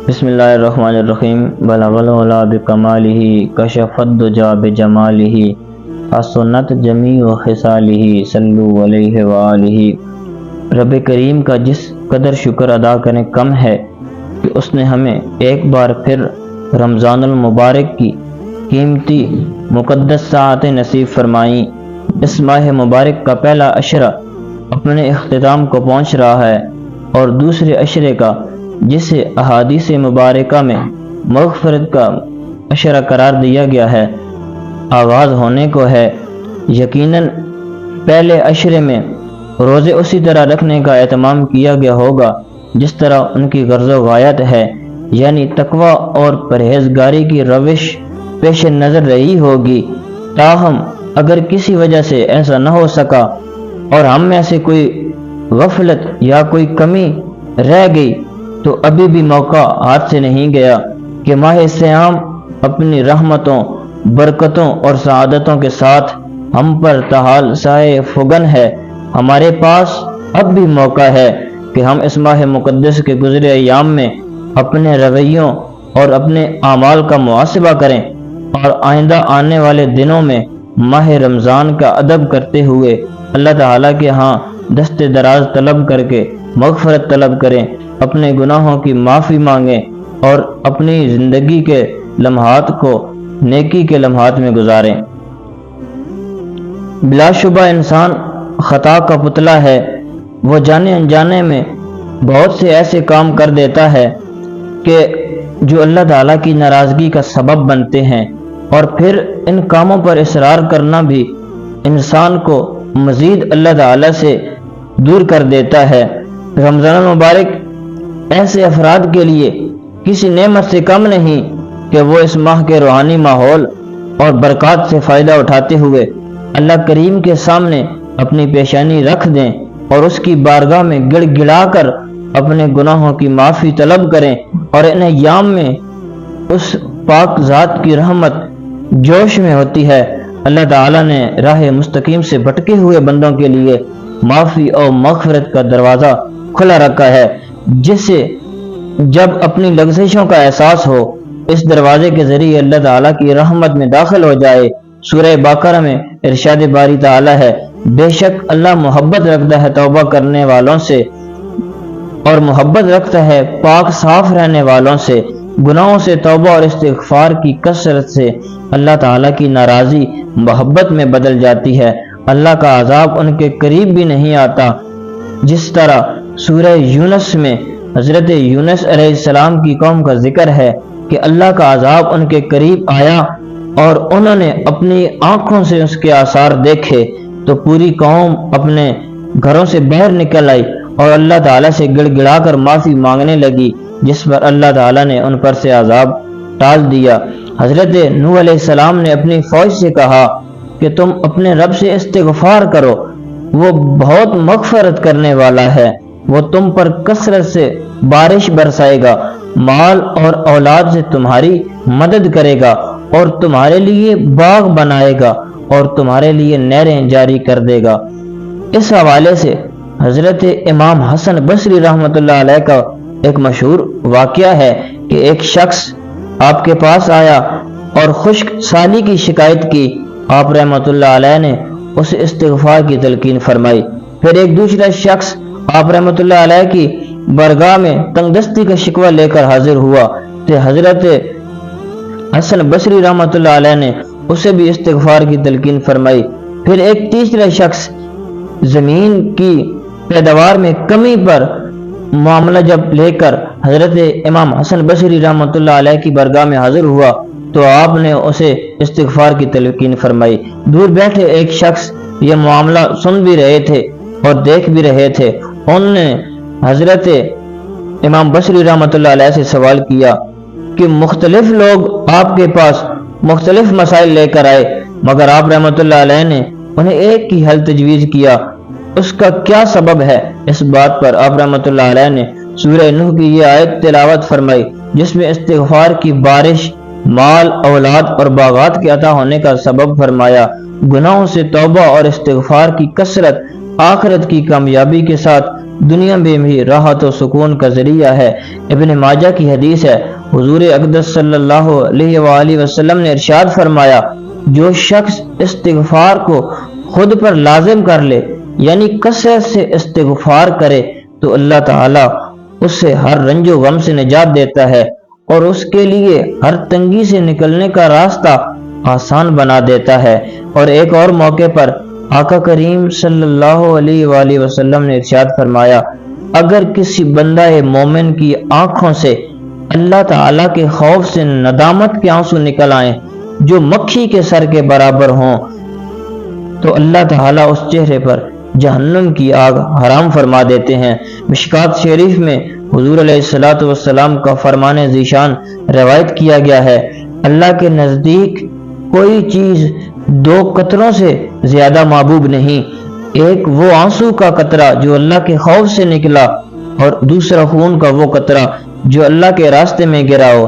بسم اللہ الرحمن الرحیم بلغ العلا بکمالہ کشف الدجی بجمالہ حسنت جمیع خصالہ صلو علیہ وآلہ۔ رب کریم کا جس قدر شکر ادا کریں کم ہے کہ اس نے ہمیں ایک بار پھر رمضان المبارک کی قیمتی مقدس ساعتیں نصیب فرمائیں۔ اس ماہ مبارک کا پہلا عشرہ اپنے اختتام کو پہنچ رہا ہے اور دوسرے عشرے کا، جسے احادیث مبارکہ میں مغفرت کا عشرہ قرار دیا گیا ہے، آغاز ہونے کو ہے۔ یقیناً پہلے عشرے میں روزے اسی طرح رکھنے کا اہتمام کیا گیا ہوگا جس طرح ان کی غرض و غایت ہے، یعنی تقوی اور پرہیزگاری کی روش پیش نظر رہی ہوگی۔ تاہم اگر کسی وجہ سے ایسا نہ ہو سکا اور ہم میں سے کوئی غفلت یا کوئی کمی رہ گئی تو ابھی بھی موقع ہاتھ سے نہیں گیا کہ ماہ سیام اپنی رحمتوں، برکتوں اور سعادتوں کے ساتھ ہم پر تحال سائے فگن ہے۔ ہمارے پاس اب بھی موقع ہے کہ ہم اس ماہ مقدس کے گزرے ایام میں اپنے رویوں اور اپنے اعمال کا محاسبہ کریں اور آئندہ آنے والے دنوں میں ماہ رمضان کا ادب کرتے ہوئے اللہ تعالیٰ کے ہاں دست دراز طلب کر کے مغفرت طلب کریں، اپنے گناہوں کی معافی مانگیں اور اپنی زندگی کے لمحات کو نیکی کے لمحات میں گزاریں۔ بلا شبہ انسان خطا کا پتلا ہے۔ وہ جانے انجانے میں بہت سے ایسے کام کر دیتا ہے کہ جو اللہ تعالیٰ کی ناراضگی کا سبب بنتے ہیں، اور پھر ان کاموں پر اصرار کرنا بھی انسان کو مزید اللہ تعالیٰ سے دور کر دیتا ہے۔ رمضان المبارک ایسے افراد کے لیے کسی نعمت سے کم نہیں کہ وہ اس ماہ کے روحانی ماحول اور برکات سے فائدہ اٹھاتے ہوئے اللہ کریم کے سامنے اپنی پیشانی رکھ دیں اور اس کی بارگاہ میں گڑ گڑا کر اپنے گناہوں کی معافی طلب کریں، اور ان ایام میں اس پاک ذات کی رحمت جوش میں ہوتی ہے۔ اللہ تعالیٰ نے راہ مستقیم سے بھٹکے ہوئے بندوں کے لیے معافی اور مغفرت کا دروازہ کھلا رکھا ہے، جسے جب اپنی لغزشوں کا احساس ہو اس دروازے کے ذریعے اللہ تعالیٰ کی رحمت میں داخل ہو جائے۔ سورہ بقرہ میں ارشاد باری تعالیٰ ہے، بے شک اللہ محبت رکھتا ہے توبہ کرنے والوں سے اور محبت رکھتا ہے پاک صاف رہنے والوں سے۔ گناہوں سے توبہ اور استغفار کی کثرت سے اللہ تعالیٰ کی ناراضی محبت میں بدل جاتی ہے۔ اللہ کا عذاب ان کے قریب بھی نہیں آتا، جس طرح سورہ یونس میں حضرت یونس علیہ السلام کی قوم کا ذکر ہے کہ اللہ کا عذاب ان کے قریب آیا اور انہوں نے اپنی آنکھوں سے اس کے آثار دیکھے تو پوری قوم اپنے گھروں سے باہر نکل آئی اور اللہ تعالیٰ سے گڑ گڑا کر معافی مانگنے لگی، جس پر اللہ تعالیٰ نے ان پر سے عذاب ٹال دیا۔ حضرت نوح علیہ السلام نے اپنی فوج سے کہا کہ تم اپنے رب سے استغفار کرو، وہ بہت مغفرت کرنے والا ہے، وہ تم پر کثرت سے بارش برسائے گا، مال اور اولاد سے تمہاری مدد کرے گا اور تمہارے لیے باغ بنائے گا اور تمہارے لیے نہریں جاری کر دے گا۔ اس حوالے سے حضرت امام حسن بصری رحمۃ اللہ علیہ کا ایک مشہور واقعہ ہے کہ ایک شخص آپ کے پاس آیا اور خشک سالی کی شکایت کی۔ آپ رحمۃ اللہ علیہ نے اسے استغفار کی تلقین فرمائی۔ پھر ایک دوسرا شخص آپ رحمۃ اللہ علیہ کی برگاہ میں تنگ دستی کا شکوہ لے کر حاضر ہوا تو حضرت حسن بصری رحمۃ اللہ علیہ نے اسے بھی استغفار کی تلقین فرمائی۔ پھر ایک تیسرا شخص زمین کی پیداوار میں کمی پر معاملہ جب لے کر حضرت امام حسن بصری رحمۃ اللہ علیہ کی برگاہ میں حاضر ہوا تو آپ نے اسے استغفار کی تلقین فرمائی۔ دور بیٹھے ایک شخص یہ معاملہ سن بھی رہے تھے اور دیکھ بھی رہے تھے۔ انہوں نے حضرت امام بصری رحمۃ اللہ علیہ سے سوال کیا کہ مختلف لوگ آپ کے پاس مختلف مسائل لے کر آئے مگر آپ رحمۃ اللہ علیہ نے انہیں ایک ہی حل تجویز کیا، اس کا کیا سبب ہے؟ اس بات پر آپ رحمۃ اللہ علیہ نے سورہ نوح کی یہ آیت تلاوت فرمائی جس میں استغفار کی بارش مال، اولاد اور باغات کے عطا ہونے کا سبب فرمایا۔ گناہوں سے توبہ اور استغفار کی کثرت آخرت کی کامیابی کے ساتھ دنیا میں بھی راحت و سکون کا ذریعہ ہے۔ ابن ماجہ کی حدیث ہے، حضور اقدس صلی اللہ علیہ وآلہ وسلم نے ارشاد فرمایا، جو شخص استغفار کو خود پر لازم کر لے، یعنی کثرت سے استغفار کرے، تو اللہ تعالیٰ اس سے ہر رنج و غم سے نجات دیتا ہے اور اس کے لیے ہر تنگی سے نکلنے کا راستہ آسان بنا دیتا ہے۔ اور ایک اور موقع پر آقا کریم صلی اللہ علیہ وآلہ وسلم نے ارشاد فرمایا، اگر کسی بندہ مومن کی آنکھوں سے اللہ تعالیٰ کے خوف سے ندامت کے آنسو نکل آئیں جو مکھی کے سر کے برابر ہوں، تو اللہ تعالیٰ اس چہرے پر جہنم کی آگ حرام فرما دیتے ہیں۔ مشکات شریف میں حضور علیہ الصلوۃ والسلام کا فرمان ذیشان روایت کیا گیا ہے، اللہ کے نزدیک کوئی چیز دو قطروں سے زیادہ محبوب نہیں، ایک وہ آنسو کا قطرہ جو اللہ کے خوف سے نکلا اور دوسرا خون کا وہ قطرہ جو اللہ کے راستے میں گرا ہو۔